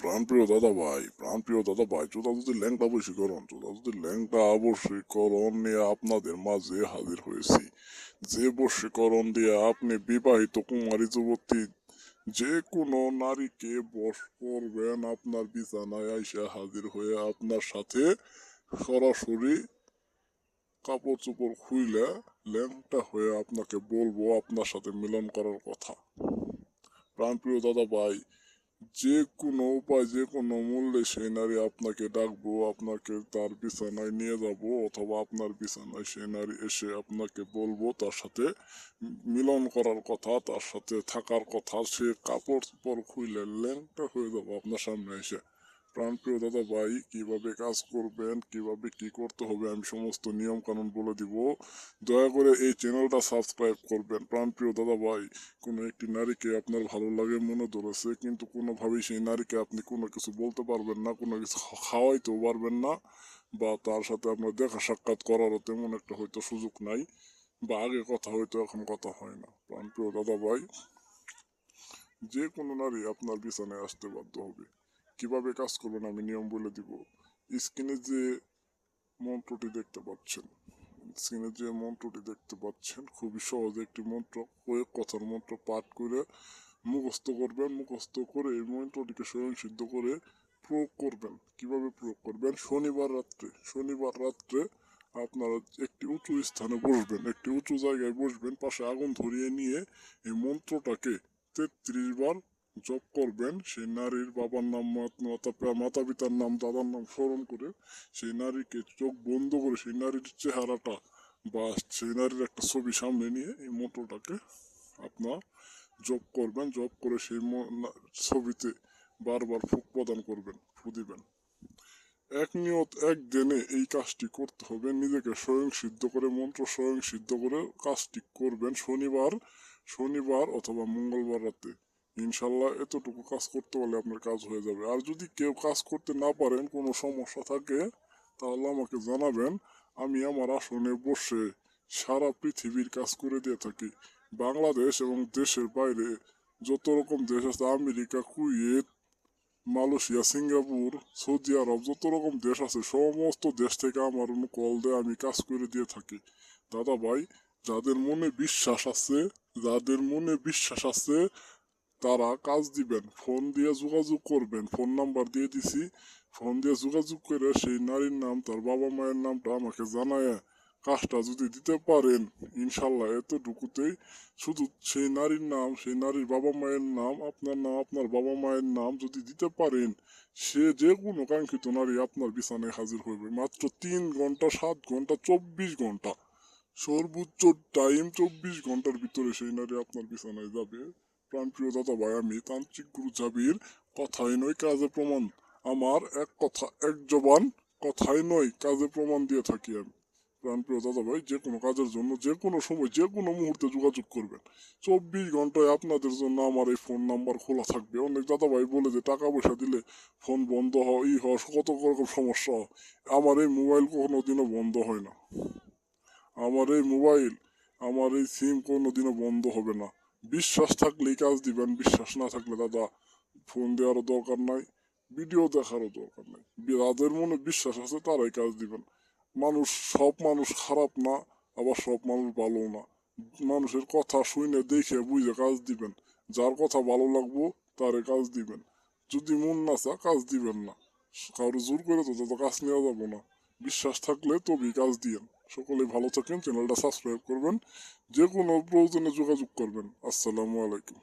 প্রাণপ্রিয় দাদা ভাই চোদা যদি ল্যাংটা বশীকরণ নিয়ে আপনাদের মাঝে হাজির হয়েছি। যে বশীকরণ দিয়ে আপনি বিবাহিত কুমারী যুবতী যে কোনো নারীকে বশ করবেন, আপনার বিছানায় আইসা হাজির হয়ে আপনার সাথে সরাসরি কাপড় চোপড় খুইলে ল্যাংটা হয়ে আপনাকে বলবো আপনার সাথে মিলন করার কথা। প্রাণপ্রিয় দাদা ভাই, যে কোনো উপায় যে কোনো মূল্যে সেই নারী আপনাকে ডাকবো, আপনাকে তার বিছানায় নিয়ে যাব, অথবা আপনার বিছানায় সেই নারী এসে আপনাকে বলবো তার সাথে মিলন করার কথা, তার সাথে থাকার কথা। সে কাপড় চোপড় খুইলে ল্যাংটা হয়ে যাবো আপনার সামনে এসে। প্রাণপ্রিয় দাদা ভাই, কিভাবে কাজ করবেন, কিভাবে কি করতে হবে আমি সমস্ত নিয়ম কানুন বলে দিব। দয়া করে এই চ্যানেলটা সাবস্ক্রাইব করবেন। প্রাণপ্রিয় দাদা ভাই, কোনো একটি নারীকে আপনার ভালো লাগে মনে ধরেছে, কিন্তু কোনোভাবেই সেই নারীকে আপনি কোনো কিছু বলতে পারবেন না, কোনো কিছু খাওয়াইতেও পারবেন না, বা তার সাথে আপনার দেখা সাক্ষাৎ করারও তেমন একটা হয়তো সুযোগ নাই, বা আগে কথা হয়তো এখন কথা হয় না। প্রাণপ্রিয় দাদা ভাই, যে কোনো নারী আপনার বিছানায় আসতে বাধ্য হবে। কিভাবে কাজ করবেন আমি নিয়ম বলে দিব। স্ক্রিনে যে মন্ত্রটি দেখতে পাচ্ছেন, খুবই সহজ একটি মন্ত্র, কয়েক কথার মন্ত্র পাঠ করে মুখস্থ করবেন। মুখস্থ করে এই মন্ত্রটিকে স্বয়ং সিদ্ধ করে প্রয়োগ করবেন। কিভাবে প্রয়োগ করবেন? শনিবার রাত্রে আপনারা একটি উঁচু স্থানে বসবেন, একটি উঁচু জায়গায় বসবেন, পাশে আগুন ধরিয়ে নিয়ে এই মন্ত্রটাকে 33 বার জপ করবেন। সেই নারীর বাবার নাম, মাতা পিতার নাম, দাদার নাম স্মরণ করে সেই নারীকে চোখ বন্ধ করে সেই নারীর চেহারাটা বা সেই নারীর একটা ছবি সামনে নিয়ে এই মন্ত্রটাকে আপনার জপ করবেন। জপ করে সেই ছবিতে বারবার ফুক প্রদান করবেন, ফু দিবেন। এক নিয়ত এক দিনে এই কাজটি করতে হবে। নিজেকে স্বয়ং সিদ্ধ করে, মন্ত্র স্বয়ং সিদ্ধ করে কাজটি করবেন শনিবার অথবা মঙ্গলবার রাতে। ইনশাল্লাহ এতটুকু কাজ করতে পারলে আপনার কাজ হয়ে যাবে। আর যদি কেউ কাজ করতে না পারেন, কোনো সমস্যা থাকে, তাহলে আমাকে জানাবেন। আমি আমার আসনে বসে সারা পৃথিবীর কাজ করে দিয়ে থাকি। বাংলাদেশ এবং দেশের বাইরে যত রকম দেশ আছে, America, Kuwait, Malaysia, Singapore, Saudi Arab, যত রকম দেশ আছে সমস্ত দেশ থেকে আমার কল দেয়, আমি কাজ করে দিয়ে থাকি। দাদা ভাই, যাদের মনে বিশ্বাস আছে তারা কাজ দিবেন। ফোন দিয়ে যোগাযোগ করবেন, ফোন নাম্বার দিয়ে দিছি। ফোন দিয়ে যোগাযোগ করে সেই নারীর নাম, তার বাবা মায়ের নামটা আমাকে জানায় কাজটা যদি দিতে পারেন, ইনশাল্লাহ এতটুকুতেই। শুধু সেই নারীর নাম, সেই নারীর বাবা মায়ের নাম, আপনার নাম, আপনার বাবা মায়ের নাম যদি দিতে পারেন, সে যে কোনো কাঙ্ক্ষিত নারী আপনার বিছানায় হাজির হবে। মাত্র 3 ঘন্টা, 7 ঘন্টা, 24 ঘন্টা, সর্বোচ্চ টাইম 24 ঘন্টার ভিতরে সেই নারী আপনার বিছানায় যাবে। প্রাণপ্রিয় দাদা ভাই, আমি তান্ত্রিক গুরু জাবির, কথাই নয় কাজে প্রমাণ। আমার এক কথা এক জবান, কথাই নয় কাজে প্রমাণ দিয়ে থাকি আমি। প্রাণপ্রিয় দাদা ভাই, যে কোনো কাজের জন্য যে কোনো সময় যে কোনো মুহূর্তে যোগাযোগ করবেন। 24 ঘন্টায় আপনাদের জন্য আমার এই ফোন নাম্বার খোলা থাকবে। অনেক দাদা ভাই বলে যে টাকা পয়সা দিলে ফোন বন্ধ হয়, কত রকম সমস্যা হয়। আমার এই মোবাইল কোনোদিনও বন্ধ হয় না। আমার এই সিম কোনোদিনও বন্ধ হবে না। বিশ্বাস থাকলেই কাজ দিবেন, বিশ্বাস না থাকলে দাদা ফোন দেওয়ারও দরকার নাই, ভিডিও দেখারও দরকার নাই। যাদের মনে বিশ্বাস আছে তারাই কাজ দিবেন। সব মানুষ খারাপ না, আবার সব মানুষ ভালো না। মানুষের কথা শুনে দেখে বুঝে কাজ দিবেন। যার কথা ভালো লাগবো তারে কাজ দিবেন। যদি মন না চা কাজ দিবেন না। কারো জোর করে তো তত কাজ নেওয়া যাবো না। বিশ্বাস থাকলে তবেই কাজ দিয়েন। সকলেই ভালো থাকেন, চ্যানেলটা সাবস্ক্রাইব করবেন, যে কোনো প্রয়োজনে যোগাযোগ করবেন। আসসালামু আলাইকুম।